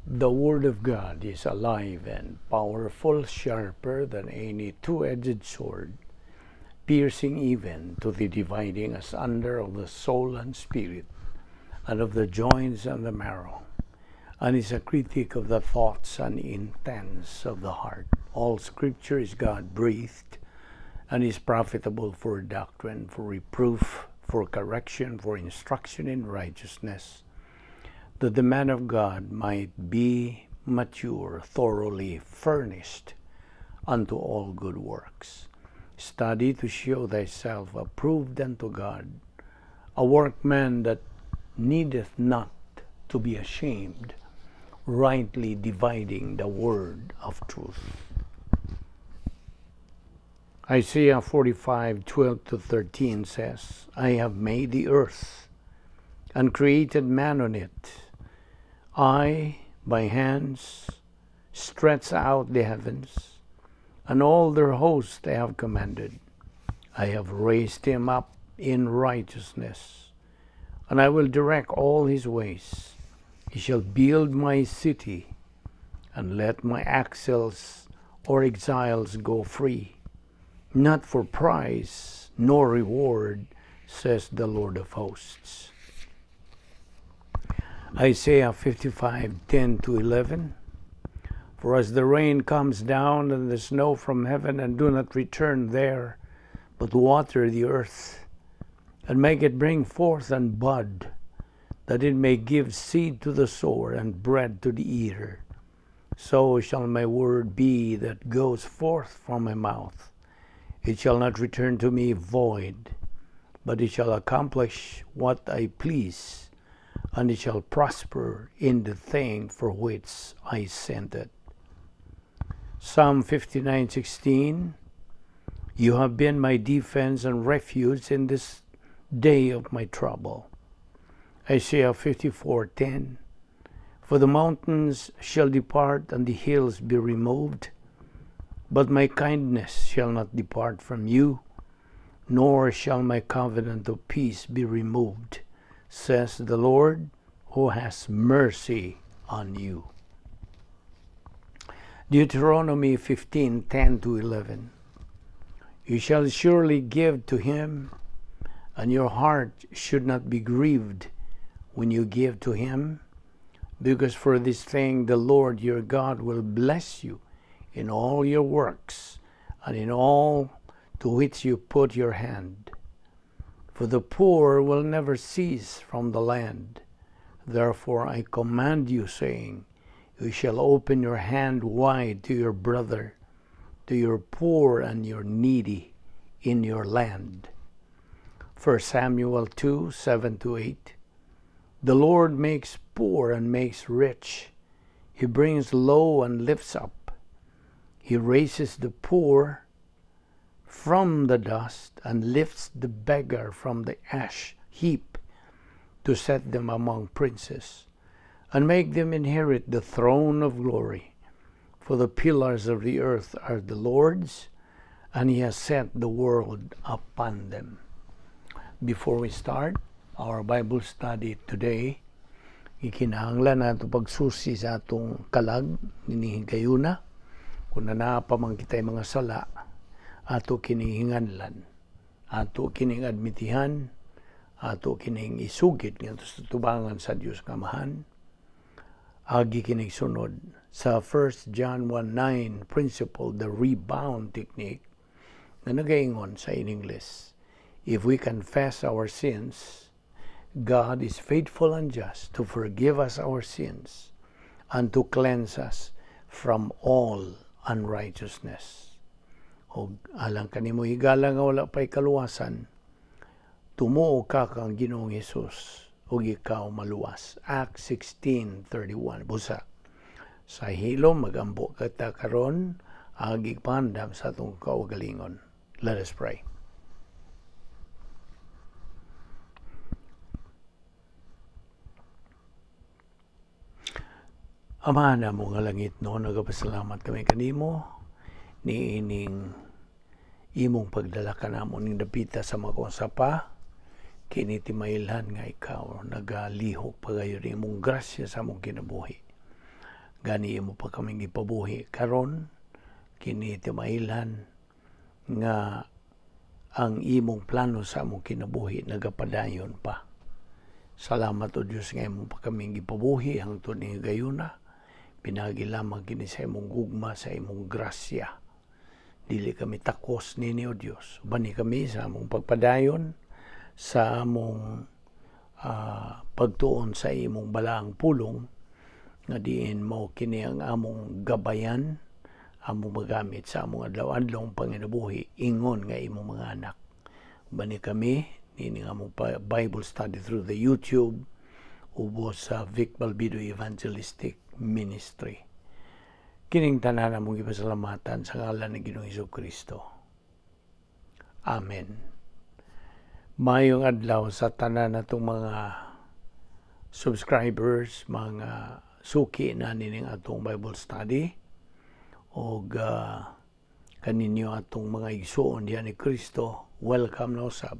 The Word of God is alive and powerful, sharper than any two-edged sword, piercing even to the dividing asunder of the soul and spirit, and of the joints and the marrow, and is a critic of the thoughts and intents of the heart. All Scripture is God-breathed, and is profitable for doctrine, for reproof, for correction, for instruction in righteousness, that the man of God might be mature, thoroughly furnished unto all good works. Study to show thyself approved unto God, a workman that needeth not to be ashamed, rightly dividing the word of truth. Isaiah 45:12-13 says, I have made the earth and created man on it. I, by hands, stretch out the heavens, and all their hosts I have commanded. I have raised him up in righteousness, and I will direct all his ways. He shall build my city, and let my exiles or exiles go free, not for prize nor reward, says the Lord of hosts. Isaiah 55:10-11. For as the rain comes down and the snow from heaven, and do not return there, but water the earth, and make it bring forth and bud, that it may give seed to the sower and bread to the eater, so shall my word be that goes forth from my mouth. It shall not return to me void, but it shall accomplish what I please, and it shall prosper in the thing for which I sent it. Psalm 59:16. You have been my defense and refuge in this day of my trouble. Isaiah 54:10. For the mountains shall depart and the hills be removed, but my kindness shall not depart from you, nor shall my covenant of peace be removed, says the Lord, who has mercy on you. Deuteronomy 15:10-11. You shall surely give to him, and your heart should not be grieved when you give to him, because for this thing the Lord your God will bless you in all your works, and in all to which you put your hand. For the poor will never cease from the land. Therefore I command you, saying, you shall open your hand wide to your brother, to your poor and your needy in your land. 1 Samuel 2:7-8. The Lord makes poor and makes rich. He brings low and lifts up. He raises the poor from the dust and lifts the beggar from the ash heap, to set them among princes and make them inherit the throne of glory. For the pillars of the earth are the Lord's, and he has set the world upon them. Before we start our Bible study today, ikinahanglan nato pagsusi sa atong kalag ninihigayuna, kung nanapamang kitay mga sala, ato kinihinganlan, ato kining admitihan, ato kining isugid nga sa tubangan sa Dios nga amahan, agi kining sunod sa 1 John 1:9 principle, the rebound technique, na nagaingon sa in English, if we confess our sins, God is faithful and just to forgive us our sins and to cleanse us from all unrighteousness. O alang kanimo higala nga wala pa'y kaluwasan, tumuo ka kang Ginoong Hesus, ug ikaw maluwas. Acts 16:31. Busa. Sa hilom magambo kata karon, agi pandam sa atong kaugalingon. Let us pray. Ama na mo nga langit, no, nagapasalamat kami kanimo ni ining imong pagdala ka namo ning dapita sa mga sapa, kini timailhan nga ikaw nagalihok pagayon imong grasya sa among kinabuhi. gani imo pa kaming ipabuhi karon kini timailhan nga ang imong plano sa among kinabuhi nagapadayon pa. Salamat o Diyos nga imong pa kaming ipabuhi hangtod ni gayuna. Pinagi lamang kini sa imong gugma, sa imong grasya. Dili kami takos nini o Diyos. Bani kami sa among pagpadayon, sa among pagtuon sa imong balaang pulong, nga diin mo kini ang among gabayan, among magamit sa among adlaw-adlaw panginabuhi, ingon nga imong mga anak. Bani kami, nini nga among Bible study through the YouTube, ubos sa Balbido Evangelistic Ministry. Kining tanan among ipasalamatan sa ngalan ni Ginoong Hesukristo. Amen. Mayong adlaw sa tanan natong mga subscribers, mga suki na nining atong Bible study, o kaninyo atong mga igsuon diyan ni Kristo, welcome na usab.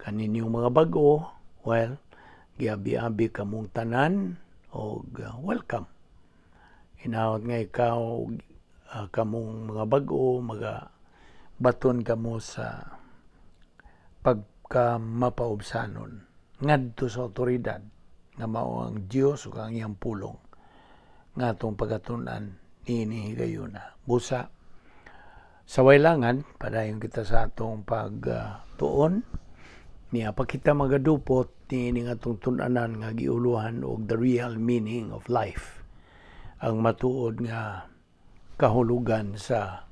Kaninyong mga bag-o, well, giabi-abi kamong tanan, o welcome. Hinaot nga ikaw, kamong mga bag-o, baton kamo sa pagkamapaubsanon ngadto sa otoridad nga mao ang Dios ug ang iyang pulong nga atong pagatun-an niini gayuna. Busa sa waylangan padayon kita sa atong pagtuon niya pa kita magadupot niini nga atong tun-anan nga giuluhan og the real meaning of life, ang matuod nga kahulugan sa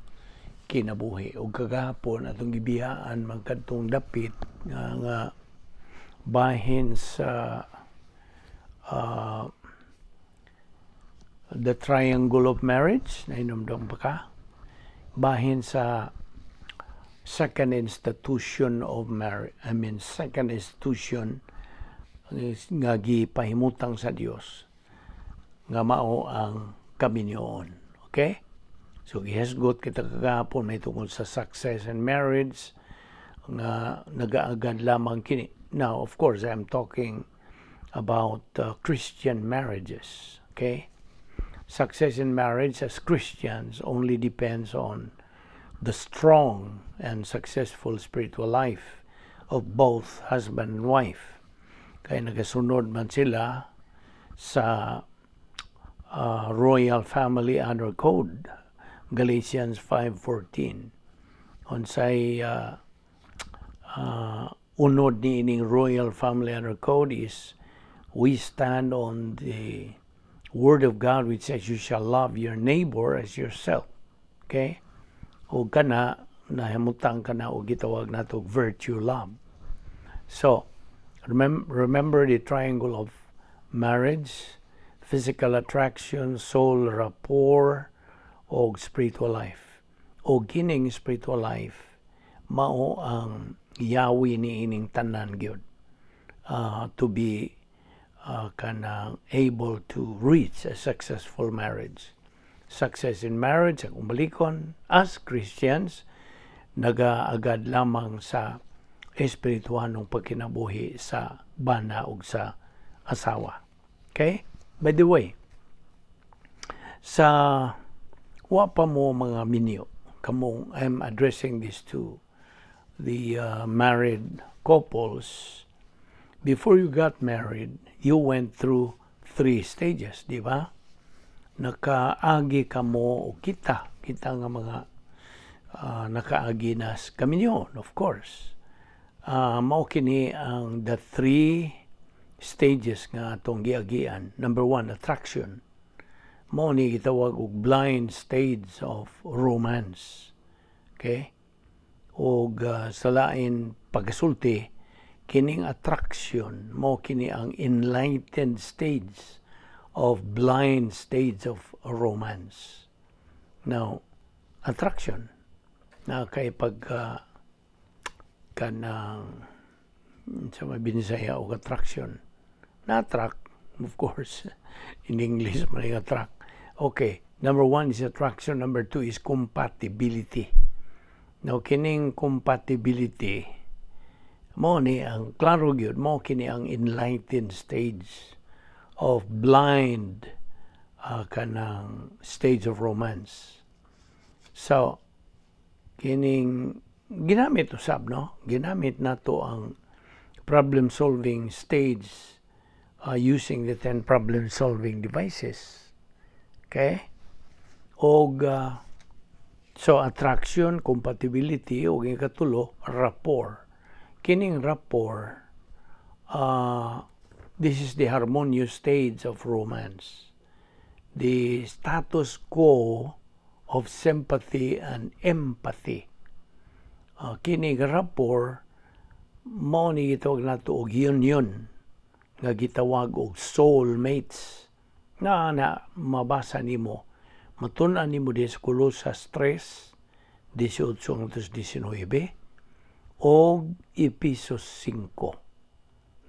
kinabuhi. Og kagahapon atong gibiyaan magkadtong dapit nga bahin sa the triangle of marriage, nainomdom pa ka? Bahin sa second institution of marriage, second institution nga gipahimutang sa Dios nga mao ang kaminyoon. Okay? So gihasgot kita kagahapon may tungkol sa success in marriage nga nagaagad lamang kini. Now, of course, I'm talking about Christian marriages. Okay? Success in marriage as Christians only depends on the strong and successful spiritual life of both husband and wife. Kaya nagasunod man sila sa Royal Family Honor Code, Galatians 5:14. Unsay unod ni ining Royal Family Honor Code is we stand on the Word of God which says you shall love your neighbor as yourself. Okay? O kana, nahimutang ka na o gitawag nato virtue love. So, remember the triangle of marriage, physical attraction, soul rapport, o spiritual life. O kining spiritual life, mao ang yawi ni ining tanan gyud to be kanang able to reach a successful marriage. Success in marriage, akong balikon, as Christians, nagaagad lamang sa espirituhanong pagkinabuhi sa bana ug sa asawa. Okay? By the way, sa wa pa mo mga minyo, kamong I'm addressing this to the married couples. Before you got married, you went through 3 stages, di ba? Nakaagi ka mo o kita nga mga nakaagi nas kaminyon, of course. Mao kini ang the 3 stages nga atong giagian. Number 1, attraction. Mao ni gitawag og blind stage of romance. Okay? Og sa lain pagasulti, kining attraction mo kini ang enlightened stage of blind stage of romance. Now, attraction na kay pagka kanang sa Bisaya o attraction na-attract, of course, in English man yung attract. Okay, number 1 is attraction, number 2 is compatibility. Now, kining compatibility, mo ni ang klaro gyud, mo kini ang enlightened stage of blind kanang stage of romance. So kining ginamit usab, no? Ginamit nato ang problem solving stage using the 10 problem solving devices. Okay? Og so attraction, compatibility, o ikatulo, rapport. Kining rapport, this is the harmonious stage of romance. The status quo of sympathy and empathy. Kining rapport, mao ni gitawag nato og union nga gitawag og soulmates na mabasa nimo matun-an nimo di sa Colosas 3:18-19 o Epesos 5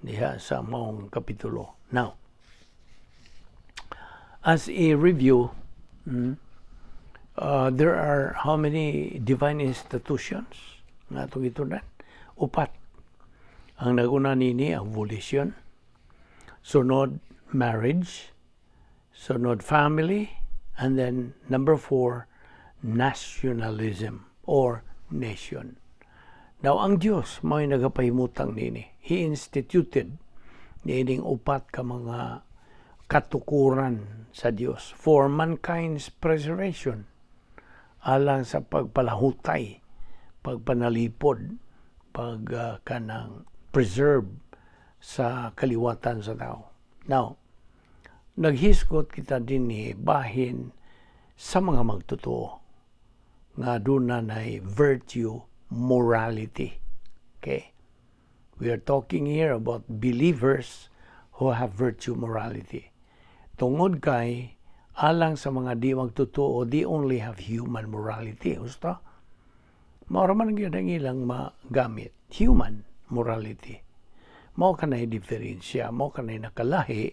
diha sa maong kapitulo. Now, as a review, there are how many divine institutions nga itong itunan? 4. Ang naguna nini ang volition, sunod marriage, sunod family, and then number 4, nationalism or nation. Now, ang Diyos may nagapahimutang nini. He instituted nining 4 ka mga katukuran sa Diyos for mankind's preservation, alang sa pagpalahutay, pagpanalipod, kanang preserve sa kaliwatan sa tao. Now, naghisgot kita din bahin sa mga magtotoo nga dunay virtue, morality. Okay? We are talking here about believers who have virtue, morality. Tungod kay alang sa mga di magtotoo, they only have human morality. Gusto? Mauraman ang ilang magamit. Human morality. Mao kanay diferensya, mao kanay nakalahi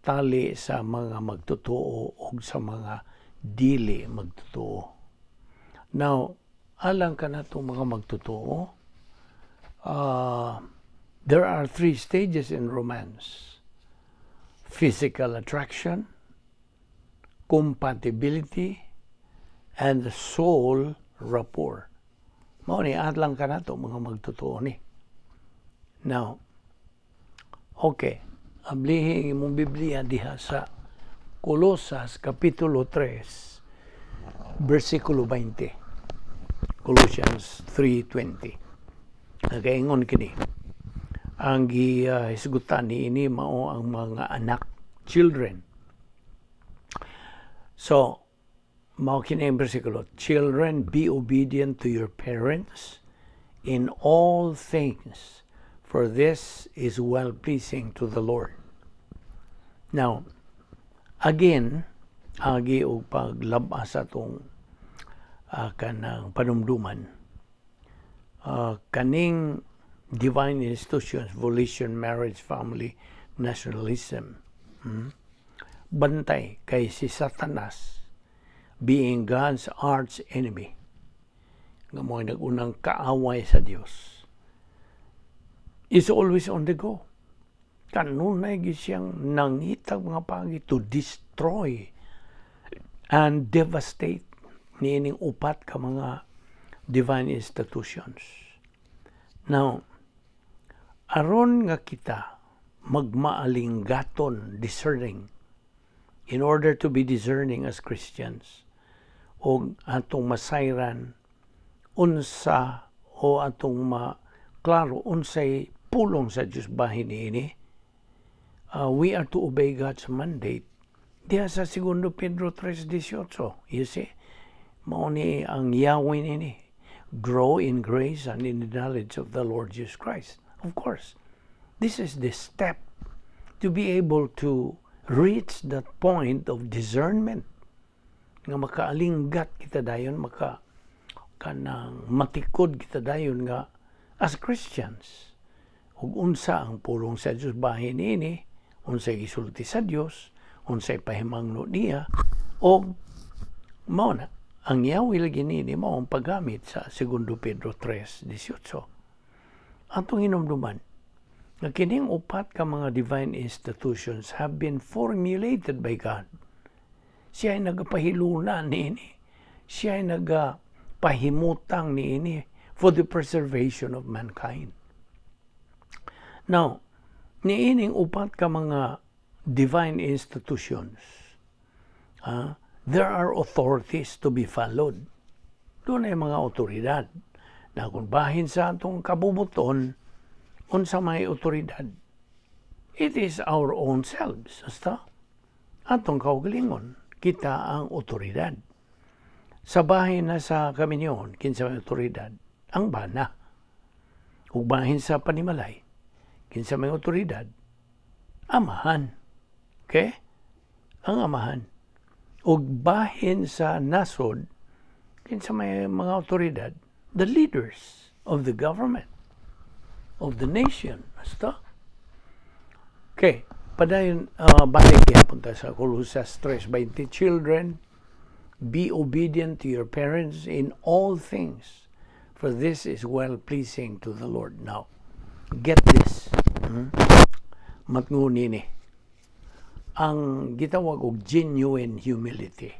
tali sa mga magtotoo o sa mga dili magtotoo. Now, alang ka na itong mga magtotoo, there are 3 stages in romance. Physical attraction, compatibility, and soul rapport. Mao ni atlang ka na itong mga magtotoo ni. Now, okay, ablihin imong Biblia diha sa Colosas Kapitulo 3, versikulo 20. Colossians 3:20. Nagaingon kini. Ang gihisgutan ni ini mao ang mga anak, children. So, mao kini ang versikulo. Children, be obedient to your parents in all things, for this is well-pleasing to the Lord. Now, again, agi og paglabas sa itong kanang panumduman. Kaning divine institutions, volition, marriage, family, nationalism, bantay kay si Satanas, being God's arch enemy, nga mo nagunang kaaway sa Dios, is always on the go. Kanunay siyang nangitag mga pagi to destroy and devastate niining 4 ka mga divine institutions. Now, aron nga kita magmaalinggaton, discerning, in order to be discerning as Christians, o atong masayran unsa o atong maklaro unsay pulong sa Diyos bahin ini, we are to obey God's mandate. Diya sa 2 Pedro 3:18, you see, mao ni ang Yahweh nini, grow in grace and in the knowledge of the Lord Jesus Christ. Of course, this is the step to be able to reach that point of discernment, nga makaalinggat kita dayon, kanang matikod kita dayon nga as Christians, ug unsa ang pulong sa Dios bahin ini, unsay gisulti sa Dios, unsay pahimangno niya, o mao na ang Yahweh lagi nini mao ang paggamit sa 2 Pedro 3:18. Atong hinumduman nga kining 4 ka mga divine institutions have been formulated by God Siya ay nagapahiluna niini. Siya ay nagapahimutang niini for the preservation of mankind. Now, niining upat ka mga divine institutions, there are authorities to be followed. Doon ay mga otoridad na kung bahin sa atong kabubuton, unsa may otoridad, it is our own selves. Basta, atong kaugalingon, kita ang otoridad. Sa bahin na sa kami niyon, kinsa may otoridad, ang bana. Kung bahin sa panimalay, kinsa may otoridad, amahan. Okay? Ang amahan. Ug bahin sa nasod, kinsa may mga otoridad, the leaders of the government, of the nation. Basta. Okay. Padayon, balik yapon ta sa Colossus 3:20. Children, be obedient to your parents in all things, for this is well-pleasing to the Lord. Now, get this. Matngunin ni. Ang gitawag og genuine humility.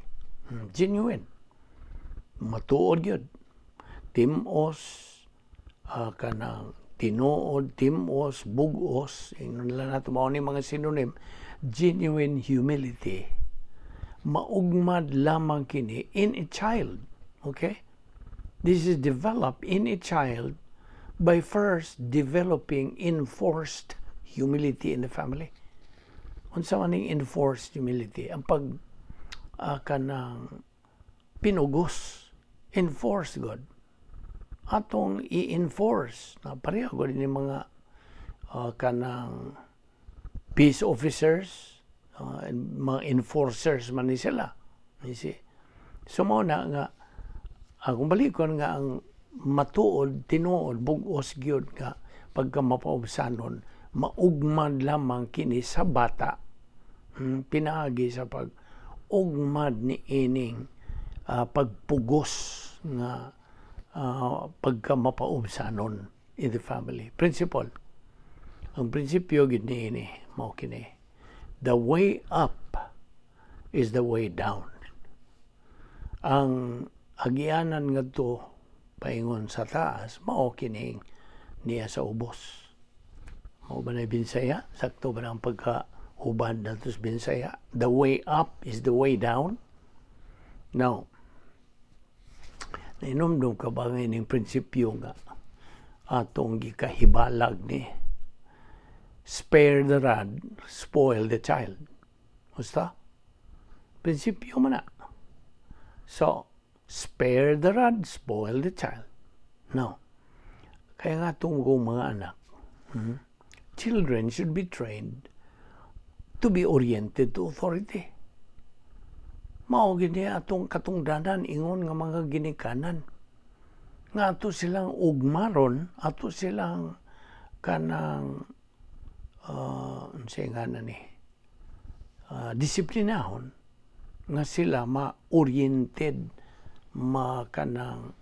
Genuine. Matuod yun. Timos, kanang tinuod, timos, bugos, nila natin mao ni mga synonym. Genuine humility. Maugmad lamang kini in a child. Okay? This is developed in a child by first developing enforced humility in the family. Unsa man ning enforced humility? Ang pag kanang pinugos, enforce God. Atong i-enforce na pareho gud ni mga kanang peace officers, mga enforcers man ni sila. You see? So mo na nga akong balikon nga ang matuod, tinuod, bugos gyud nga pagka mapaubsanon, maugmad lamang kini sa bata. Pinaagi sa pag-ugmad ni ining pagpugos nga pagka mapaubsanon in the family. Principle. Ang prinsipyo gid niini mao kini. The way up is the way down. Ang agianan ngadto paingon sa taas mao kining niya sa ubos. Mao ba na Bisaya? Sakto ba ang pagka-hubad nato sa Bisaya? The way up is the way down. Now, nainomdom ka ba ngayon yung prinsipyo nga atong gikahibalag ni spare the rod, spoil the child. Basta? Prinsipyo man na. So, spare the rod, spoil the child. Now, kaya nga itong mga anak, children should be trained to be oriented to authority. Mao gini atong katungdanan ingon nga mga ginikanan. Nga ato silang ugmaron, ato silang kanang disiplinahon nga sila ma-oriented, makanang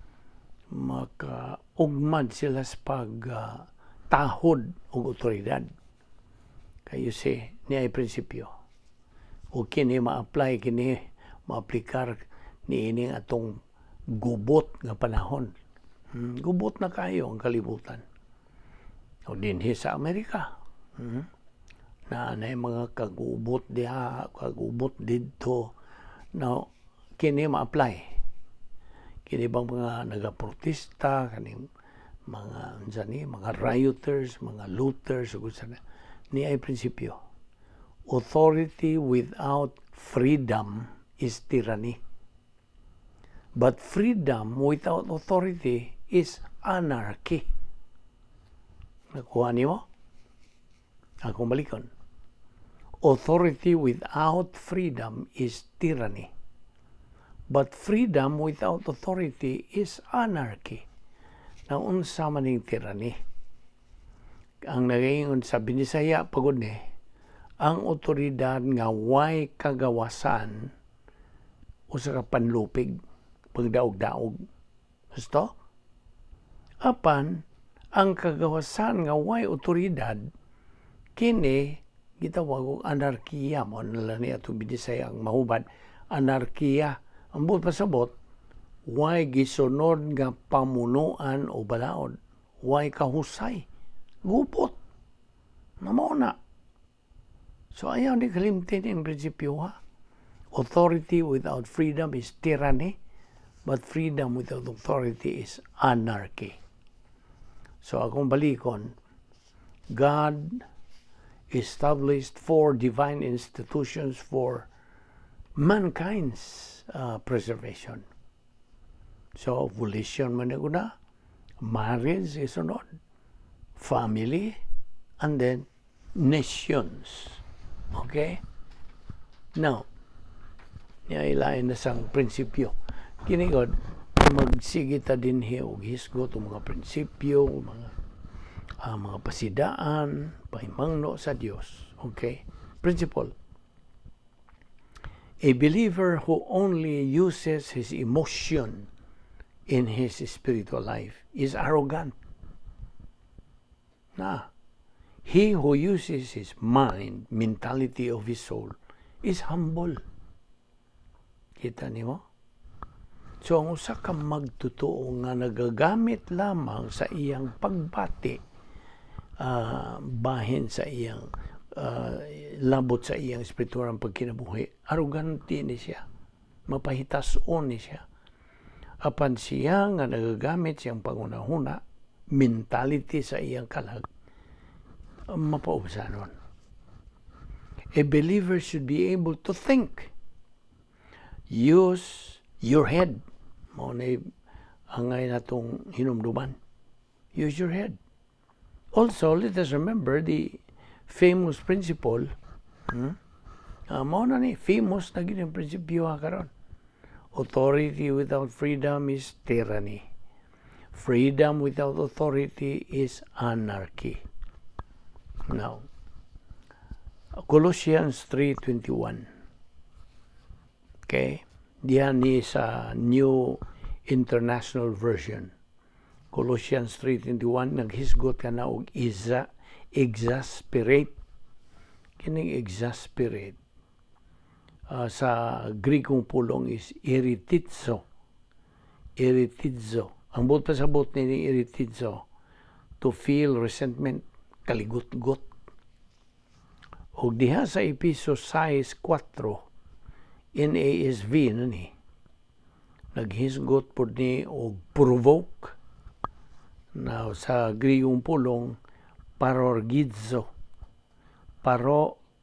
maka-ugmad sila sa pagtahod o otoridad. Kayo ni ay prinsipyo. O kini ma-apply, kini ma-aplikar ni ining atong gubot nga panahon. Gubot na kayo ang kalibutan. O dinhi sa Amerika. Na mga kagubot diha, kagubot dito. Now, kini ma-apply. Kini bang mga nagaprotesta, kaning mga rioters, mga looters, ni ay prinsipyo. Authority without freedom is tyranny. But freedom without authority is anarchy. Nakuha niyo? Akong balikon. Authority without freedom is tyranny. But freedom without authority is anarchy. Na unsa man ning tyranny? Ang nagaingon sa Binisaya pagod ni, ang otoridad nga way kagawasan o sa panlupig, pagdaog-daog. Gusto? Apan, ang kagawasan nga way otoridad, kini gitawag og anarkiya mo nila ni atong Binisaya ang mahubad. anarkiya. Ang buot pasabot, why gisunod nga pamunuan o balaod? Why kahusay? Gupot. Namona. So ayaw ni kalimtin yung prinsipyo ha. Authority without freedom is tyranny, but freedom without authority is anarchy. So akong balikon, God established 4 divine institutions for mankind's preservation. So volition man na, marriage is sunod, family, and then nations. Okay? Now, nailain na sang prinsipyo. Kinigod, magsigita din og hisgot o mga prinsipyo, mga pasidaan, pahimangno sa Dios. Okay? Principle. A believer who only uses his emotion in his spiritual life is arrogant. He who uses his mind, mentality of his soul, is humble. Kita niyo? So, ang usa ka magtotoo nga nagagamit lamang sa iyang pagbati, bahin sa iyang labot sa iyang espiritual pagkinabuhi, arrogante ni siya. Mapahitason ni siya. Apan siya nga nagagamit siyang pangunahuna, mentality sa iyang kalag, mapausanon. A believer should be able to think. Use your head. Mao na angay natong hinumduman. Use your head. Also, let us remember the famous principle. Mao na ni famous na gid ang prinsipyo karon. Authority without freedom is tyranny. Freedom without authority is anarchy. Now, Colossians 3:21. Okay? Diyan ni sa New International Version. Colossians 3:21, naghisgot ka na og exasperate. Kining exasperate sa Grikong pulong is iritizo. Iritizo. Ang buot pasabot ni iritizo, to feel resentment, kaligot-got. Og diha sa Episo 6:4 NASV na ni, naghisgot po ni og provoke. Now, sa Grigong pulong, parorgizo.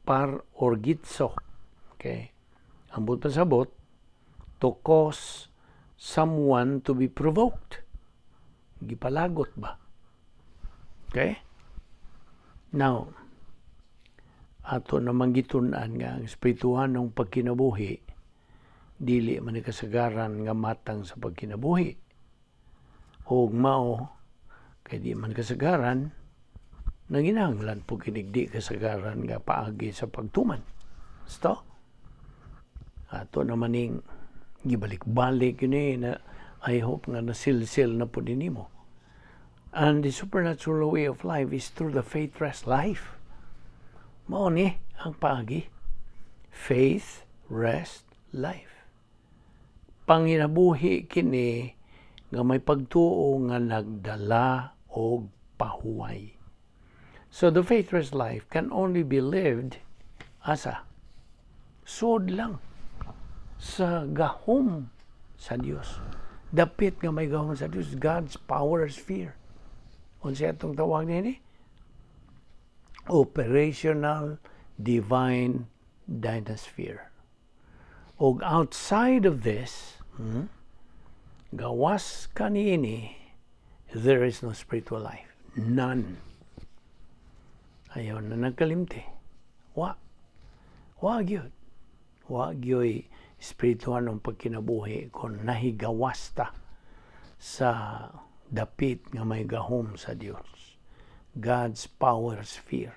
Parorgizo. Okay? Ang buot pasabot, to cause someone to be provoked. Gipalagot ba? Okay? Now, ato namang gitunan nga ang espirituhan ng pagkinabuhi, dili man kasagaran nga matang sa pagkinabuhi. O mao, kay di man kasagaran, nanginahanglan po kinigdi kasagaran nga paagi sa pagtuman. Sto? Ato namaning gibalik-balik yun na I hope nga nasilsil na po din mo. And the supernatural way of life is through the faith rest life. Mao ni ang paagi. Faith rest life. Panginabuhi kini nga may pagtuo nga nagdala og pahuway. So the faith rest life can only be lived asa sud lang sa gahom sa Dios. Dapit nga may gahom sa Dios, God's power sphere. Unsa atong tawag nini? Operational divine dynasphere. Og outside of this, gawas kanini, there is no spiritual life. None. Ayaw na nagkalimti. Wa gyud. Wa gyoy espirituhan ng pagkinabuhi kung nahigawasta sa dapit nga may gahom sa Dios. God's power sphere.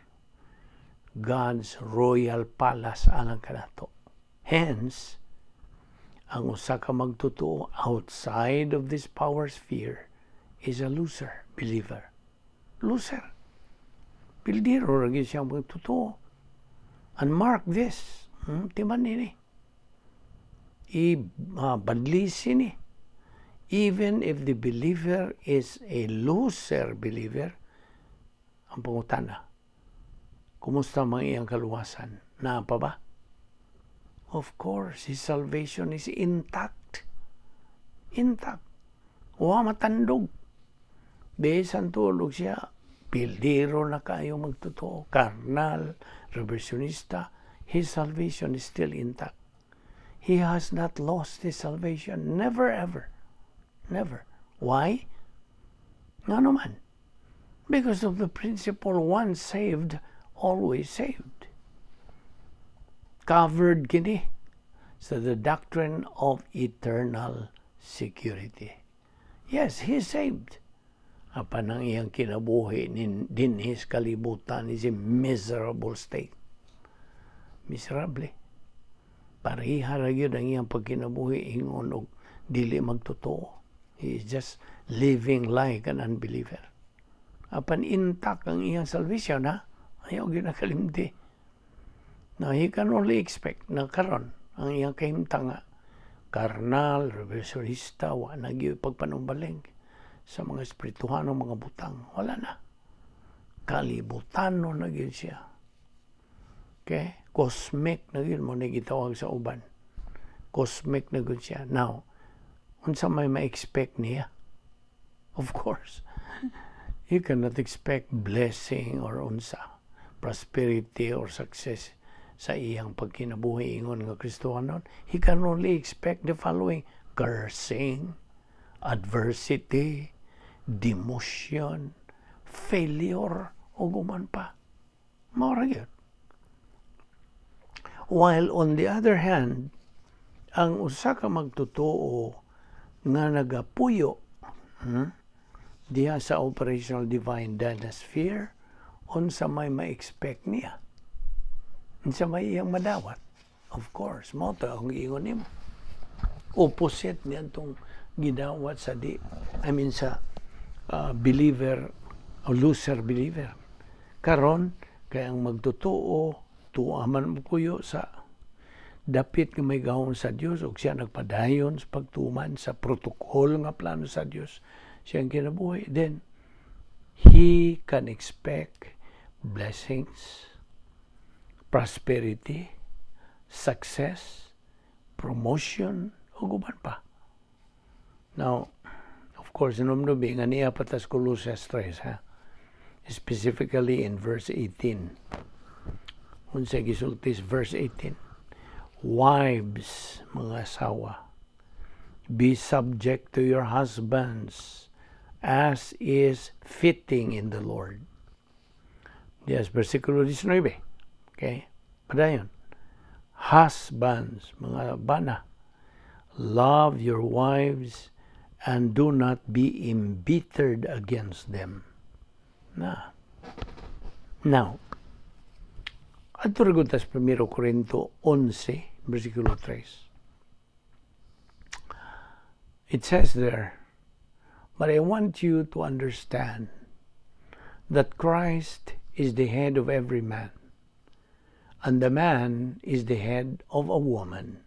God's royal palace alang kanato. Hence, ang usa ka magtotoo outside of this power sphere is a loser believer. Loser. Pildiro ra gyud siyang magtotoo. And mark this, timan nini. badlisin ni. Even if the believer is a loser believer, ang pangutana, kumusta mga iyang kaluwasan? Na pa ba? Of course, his salvation is intact. Intact. Wa matandog. Besan tulog siya, pildiro na kayo magtotoo, karnal, reversionista, his salvation is still intact. He has not lost his salvation. Never ever. Never. Why? Nga naman. Because of the principle, once saved, always saved. Covered kini sa the doctrine of eternal security. Yes, he is saved. Apan ang iyang kinabuhi din his kalibutan is a miserable state. Miserable. Pareha ra gyud ang iyang pagkinabuhi ingon og dili magtotoo. He is just living like an unbeliever. Apan intact ang iyang salvation, ha? Ayaw gyud nakalimti. Now, he can only expect na karon ang iyang kahimtang nga karnal, reversionista, wa na gyud pagpanumbaling sa mga espirituhanong mga butang. Wala na. Kalibutano na gyud siya. Okay? Cosmic na gyud mo na gitawag sa uban. Cosmic na gyud siya. Now, unsa may ma-expect niya? Of course. You cannot expect blessing or unsa, prosperity or success sa iyang pagkinabuhi ingon nga Kristohanon. He can only expect the following: cursing, adversity, demotion, failure, o guman pa. Mao gyud. While on the other hand, ang usa ka magtotoo nga nagapuyo diha sa operational divine dynasty, unsa may ma-expect niya? Unsa may iyang madawat? Of course, mo to ang ingon nimo. Opposite niya itong gidawat sa sa believer o loser believer. Karon kay ang magtotoo tuaman mo puyo sa dapit nga may gahom sa Dios ug siya nagpadayon sa pagtuman sa protokol nga plano sa Dios siyang kinabuhi, then he can expect blessings, prosperity, success, promotion, o guban pa. Now, of course, numnubi nga niya patas Colossians 3, ha? Specifically in verse 18. Unsa gisultis verse 18. Wives, mga asawa, be subject to your husbands as is fitting in the Lord. Yes, versikulo 19. Okay? Padayon. Husbands, mga bana, love your wives and do not be embittered against them. Now, ato raguntas 1 Corinto 11, versikulo 3. It says there, but I want you to understand that Christ is the head of every man, and the man is the head of a woman,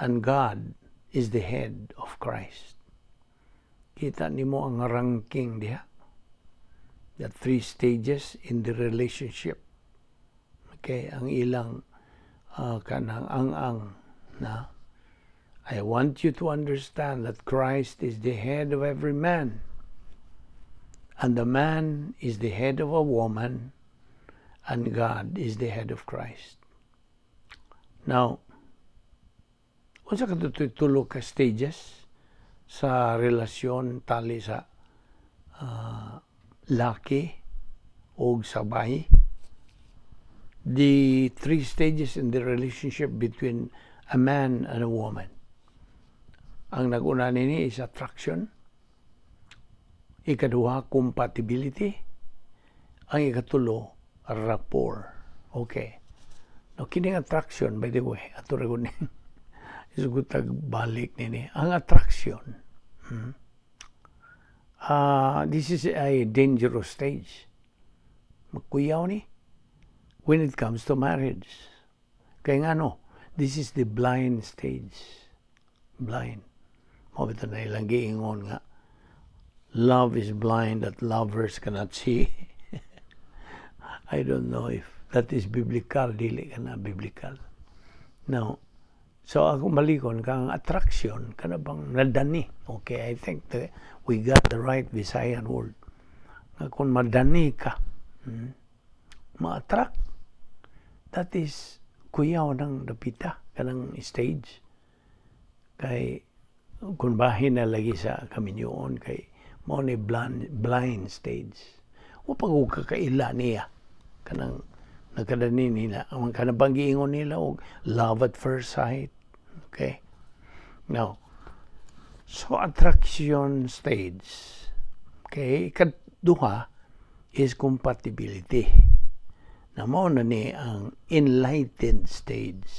and God is the head of Christ. Kita nimo ang ranking diha. The 3 stages in the relationship. Okay, ang ilang kanang ang na I want you to understand that Christ is the head of every man, and the man is the head of a woman, and God is the head of Christ. Now, unsa ka tulo ka stages sa relasyon tali sa laki o sabay? The 3 stages in the relationship between a man and a woman. Ang nag-una nini is attraction. Ikaduha, compatibility. Ang ikatulo, rapport. Okay. Now, kining attraction, by the way, ato ragon ni isugutag balik nini. Ang attraction, this is a dangerous stage. Magkuyaw ni when it comes to marriage. Kaya nga no, this is the blind stage. Blind. Mabito na ilang giingon nga, love is blind that lovers cannot see. I don't know if that is biblical, dili ka na biblical. Now, so akong balikon kang attraction, kana bang nadani. Okay, I think we got the right Visayan word. Kung madani ka, ma-attract, that is kuyaw ng dapita, kanang stage. Kay, kung bahin na lagi sa kaminyoon, kay mo ni blind stage. O pag kakaila niya, kanang nagkadani nila, ang kanabang giingon nila, o love at first sight. Okay? Now, so attraction stage. Okay? Ikaduha is compatibility. Na mao na ni ang enlightened stage.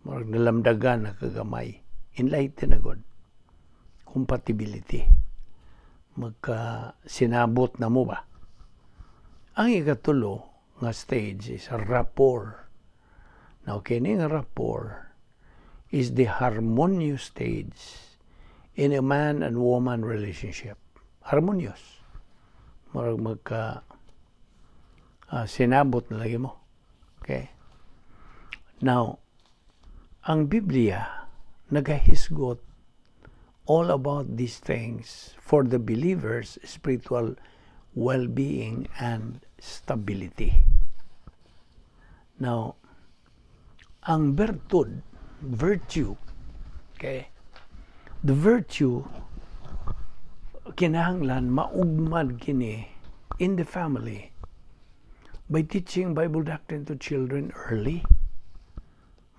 Marag nalamdagan na kagamay. Enlightened na god. Compatibility. Sinabot na mo ba? Ang ikatulo nga stage is rapport. Now, kining rapport is the harmonious stage in a man and woman relationship. Harmonious. Marag sinabot na lagi mo. Okay? Now, ang Biblia nagahisgot all about these things for the believer's spiritual well-being and stability. Now, ang virtue, okay, the virtue, kinahanglan maugmad kini in the family by teaching Bible doctrine to children early.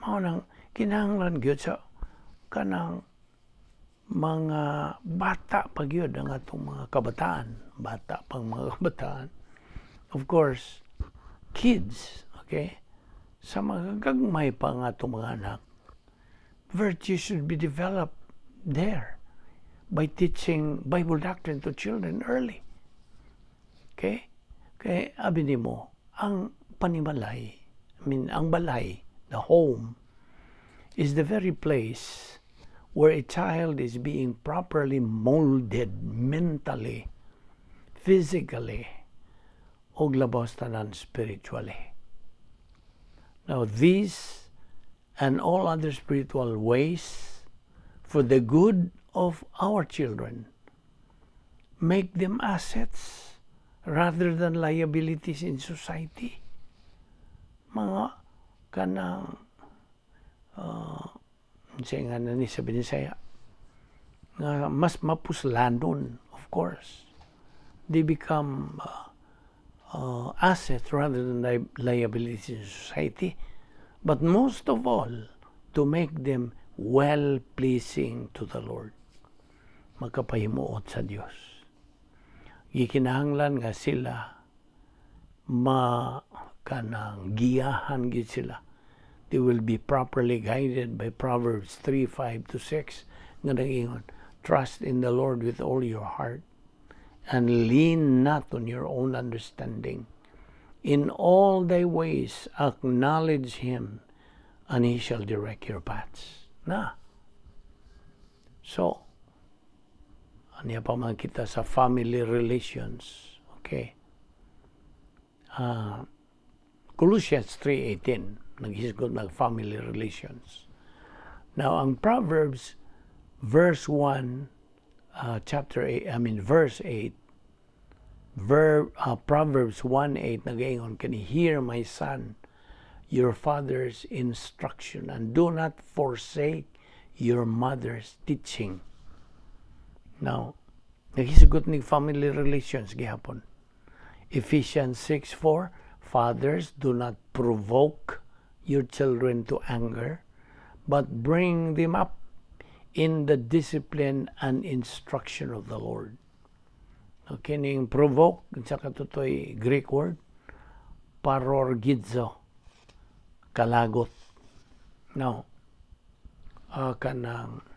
Mao nang kinahanglan gyud sa kanang mga bata pag yun ang atong mga kabataan. Bata pang mga kabataan. Of course, kids, okay? Sa mga gagmay pa nga itong mga anak, virtue should be developed there by teaching Bible doctrine to children early. Okay? Kaya abi ni mo, ang panimalay, ang balay, the home, is the very place where a child is being properly molded mentally, physically, o labas tanan spiritually. Now, these and all other spiritual ways for the good of our children make them assets rather than liabilities in society. Mga kanang nga na ni sabi ni saya nga mas mapuslanon, of course. They become assets rather than liabilities in society. But most of all, to make them well-pleasing to the Lord. Magkapahimuot sa Diyos. Gikinahanglan nga sila kanang giyahan gid sila. They will be properly guided by Proverbs 3:5-6 nga nag-ingon, trust in the Lord with all your heart and lean not on your own understanding. In all thy ways acknowledge Him and He shall direct your paths. So, aniya pa man kita sa family relations. Okay? Colossians 3:18 naghisgot ng family relations. Now, ang Proverbs verse 1 verse 8 Proverbs 1:8 nagaingon kani, hear my son your father's instruction and do not forsake your mother's teaching. Now, naghisgot ni family relations gihapon. Ephesians 6:4 fathers, do not provoke your children to anger, but bring them up in the discipline and instruction of the Lord. Okay, ning provoke, sa katutoy Greek word, parorgidzo, kalagot. Now, kanang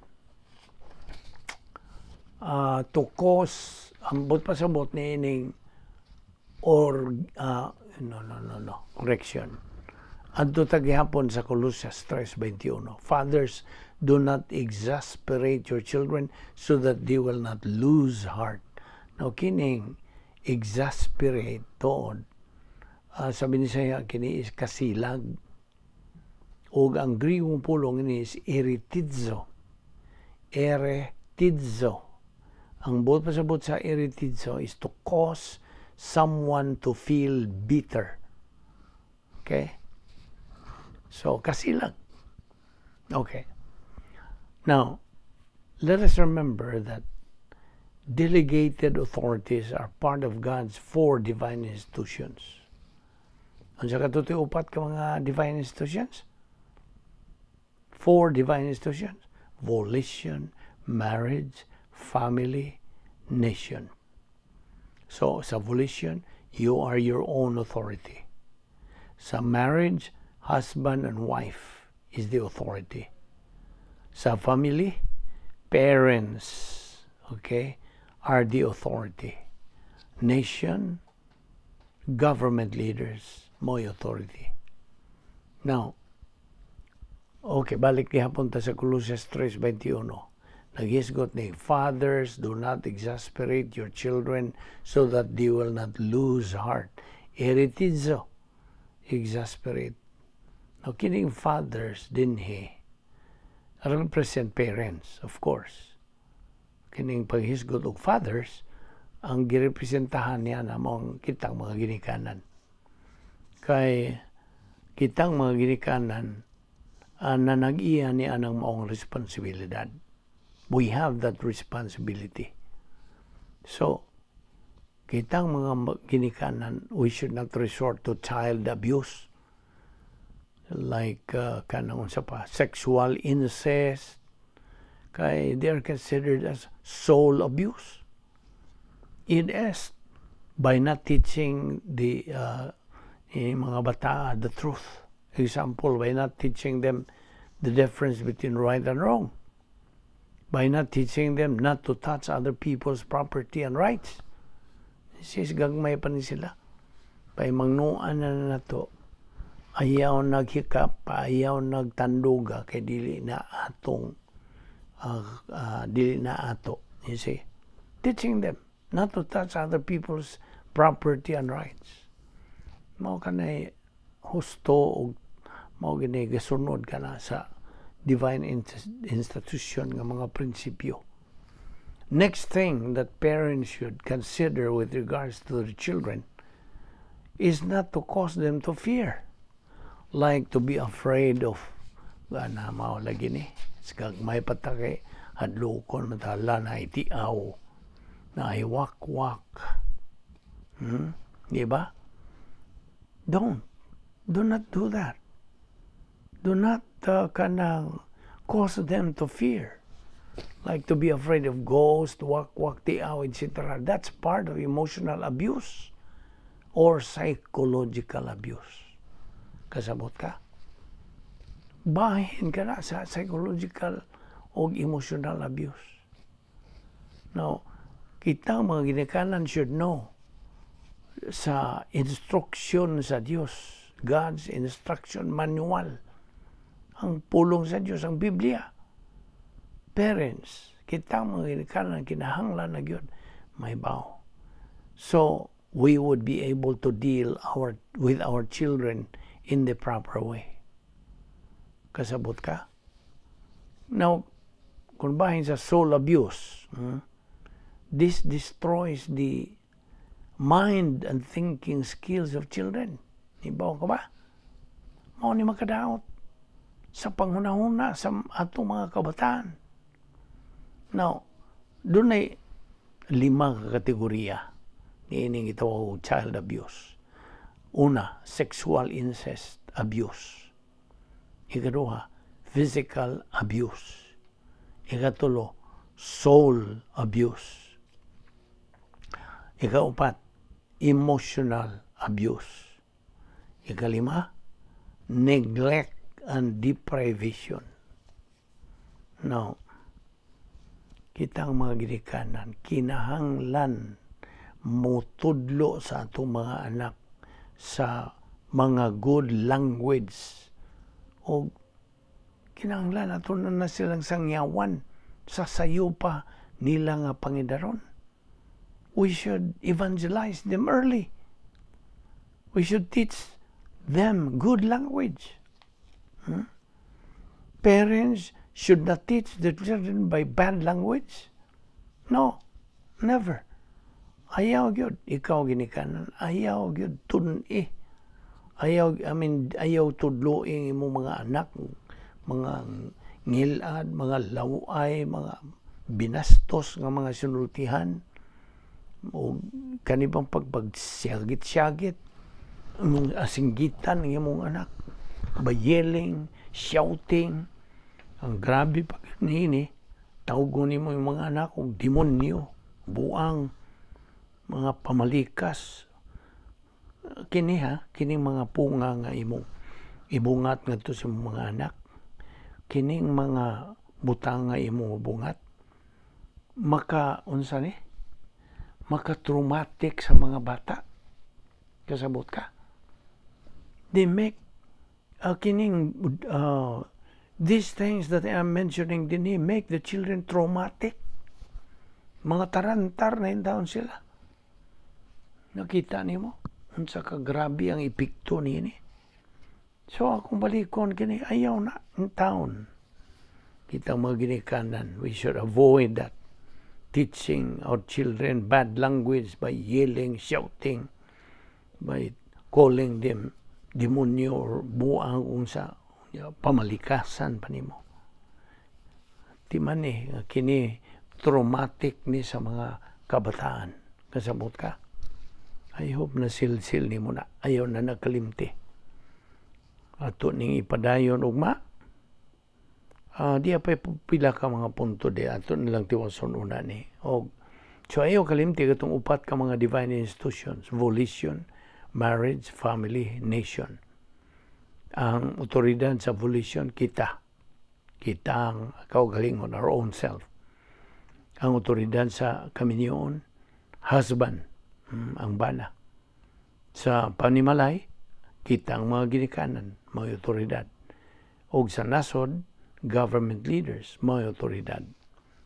to cause, ambot pasabot ni ining, correction. Adto tagihapon sa Colossians 3:21. Fathers, do not exasperate your children so that they will not lose heart. Now, kining exasperate toon, sabi ni saya, kini is kasilag. O ang Griegong pulong ini is eritidzo. Eritidzo. Ang buot pasabot sa eritidzo is to cause someone to feel bitter. Okay? So, kasilag. Okay. Now, let us remember that delegated authorities are part of God's 4 divine institutions. Ano sa upat ka mga divine institutions? 4 divine institutions. Volition, marriage, family, nation. So, sa volition, you are your own authority. Sa marriage, husband and wife is the authority. Sa family, parents, okay, are the authority. Nation, government leaders, mo authority. Now, okay, balik gihapon ta sa Colossians 3:21. Naghisgot ni, fathers, do not exasperate your children so that they will not lose heart. Eritizo, exasperate. Now, kining fathers dinhi represent parents, of course. Kining paghisgot og fathers, ang girepresentahan niya na mong kitang mga ginikanan. Kay kitang mga ginikanan na nag-iya ni anang maong responsibilidad. We have that responsibility. So, kitang mga ginikanan, we should not resort to child abuse. Like, kanang sa pa, sexual incest. Kay they are considered as soul abuse. It is by not teaching the mga bata the truth. Example, by not teaching them the difference between right and wrong. By not teaching them not to touch other people's property and rights. Sis gagmay pa ni sila. Pay mangnuan na to. Ayaw naghikap, ayaw nagtanduga kay dili na ato. You see? Teaching them not to touch other people's property and rights. Mao kanay husto o mao gini gasunod ka na sa divine institution nga mga prinsipyo. Next thing that parents should consider with regards to their children is not to cause them to fear. Like to be afraid of na mao lagi ni may patake hadlokon matala na itiaw na iwak-wak. Di ba? Do not do that. Do not cause them to fear. Like to be afraid of ghosts, wak-wak, tiaw, etc. That's part of emotional abuse or psychological abuse. Kasabot ka? Bahin ka na sa psychological o emotional abuse. Now, kita mga ginikanan should know sa instruction sa Diyos, God's instruction manual, ang pulong sa Diyos, ang Biblia. Parents, kita mga ginikanan kinahanglan na yun, may baw. So, we would be able to deal with our children in the proper way. Kasabot ka? Now, kung bahin sa soul abuse, this destroys the mind and thinking skills of children. Ibaw ka ba? Mao ni makadaot sa panghunahuna sa atong mga kabataan. Now, doon ay 5 kategorya ni ining itawag child abuse. Una, sexual incest abuse. Ikaduha, physical abuse. Ikatulo, soul abuse. Ikaupat, emotional abuse. Ikalima, neglect and deprivation. Now, kitang mga ginikanan, kinahanglan mutudlo sa atong mga anak sa mga good language. O kinahanglan ato na silang sangyawan sa sayo pa nila nga pangidaron. We should evangelize them early. We should teach them good language. Parents should not teach their children by bad language. No, never. Ayaw gyud ikaw ginikanan. Ayaw gyud tun-i. Ayaw tudloing imong mga anak, mga ngilad, mga laway, mga binastos nga mga sinultihan, o kanibang pagpagsyagit-syagit, asinggitan ng imong anak, by yelling, shouting. Ang grabe pag nini, tawgon mo yung mga anak kung demonyo, buang, mga pamalikas. Kining mga punga nga ibungat nga to sa mga anak. Kining mga butang nga bungat. Maka-traumatic sa mga bata. Kasabot ka. They make these things that I am mentioning din make the children traumatic. Mga tarantar na yung taon sila. Nakita niyo? Unsa ka grabe ang epekto niini. So akong balikon kini ayaw na ang taon. Kita mga ginikanan, we should avoid that. Teaching our children bad language by yelling, shouting, by calling them demonyo or buang unsa pamalikasan pa nimo. Di man kini traumatic ni sa mga kabataan. Kasabot ka. I hope na silsil ni mo na. Ayaw na nakalimti. Ato ning ipadayon ugma. Di pa pila ka mga punto di. Ato nilang tiwason una ni. So ayaw kalimti katong upat ka mga divine institutions. Volition, marriage, family, nation. Ang otoridad sa volition, kita. Kita ang kaugalingon, our own self. Ang otoridad sa kaminyoon, husband, ang bana. Sa panimalay, kita ang mga ginikanan, mga otoridad. O sa nasod, government leaders, mga otoridad.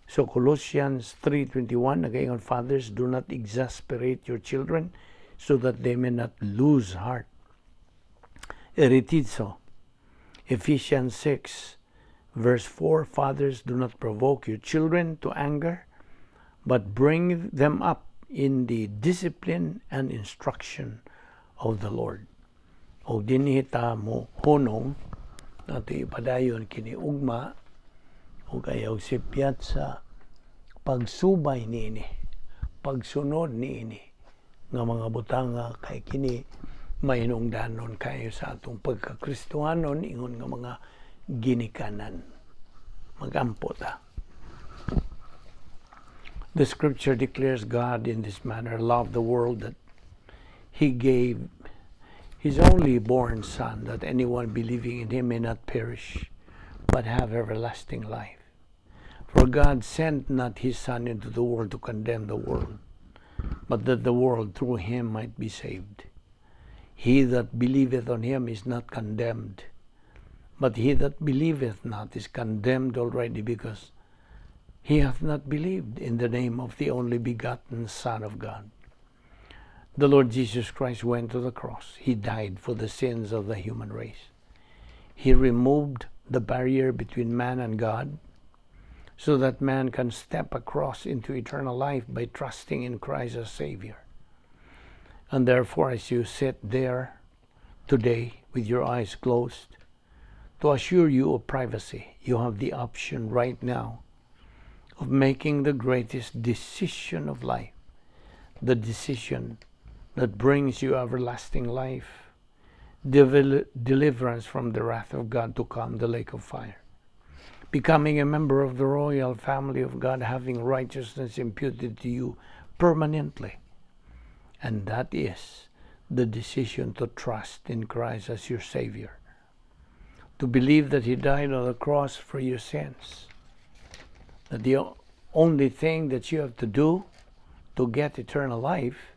So Colossians 3:21, nagaingon, fathers, do not exasperate your children so that they may not lose heart. Eritizo. Ephesians 6, verse 4, fathers, do not provoke your children to anger, but bring them up in the discipline and instruction of the Lord. O dinihita mo hunong nato ipadayon kini ugma o ayaw sipyat sa pagsubay niini, pagsunod niini nga mga butanga kay kini mainungdanon kayo sa atong pagkakristohanon ingon nga mga ginikanan. Magampo ta. The scripture declares God in this manner loved the world that He gave His only born Son, that anyone believing in Him may not perish, but have everlasting life. For God sent not His Son into the world to condemn the world, but that the world through Him might be saved. He that believeth on Him is not condemned, but he that believeth not is condemned already, because he hath not believed in the name of the only begotten Son of God. The Lord Jesus Christ went to the cross. He died for the sins of the human race. He removed the barrier between man and God, so that man can step across into eternal life by trusting in Christ as Savior. And therefore, as you sit there today with your eyes closed, to assure you of privacy, you have the option right now of making the greatest decision of life, the decision that brings you everlasting life, deliverance from the wrath of God to come, the lake of fire, becoming a member of the royal family of God, having righteousness imputed to you permanently. And that is the decision to trust in Christ as your Savior, to believe that He died on the cross for your sins, that the only thing that you have to do to get eternal life,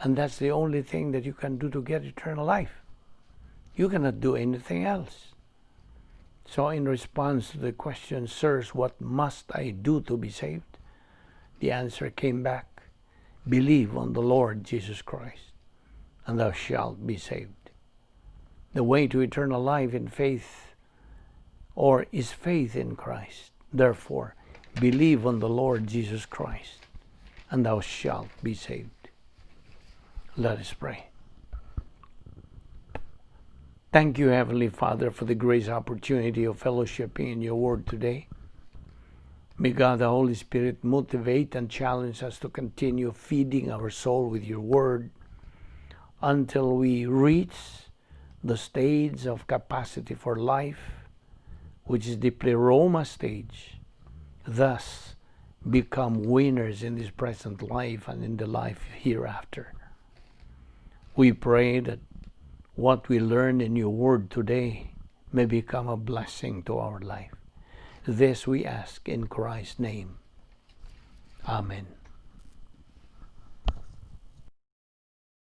and that's the only thing that you can do to get eternal life, You cannot do anything else. So in response to the question, sirs, what must I do to be saved? The answer came back, believe on the Lord Jesus Christ, and thou shalt be saved. The way to eternal life in faith, or is faith in Christ. Therefore, believe on the Lord Jesus Christ, and thou shalt be saved. Let us pray. Thank you, Heavenly Father, for the grace opportunity of fellowshipping in your word today. May God, the Holy Spirit, motivate and challenge us to continue feeding our soul with your word until we reach the stage of capacity for life, which is the pleroma stage, thus become winners in this present life and in the life hereafter. We pray that what we learn in your word today may become a blessing to our life. This we ask in Christ's name. Amen.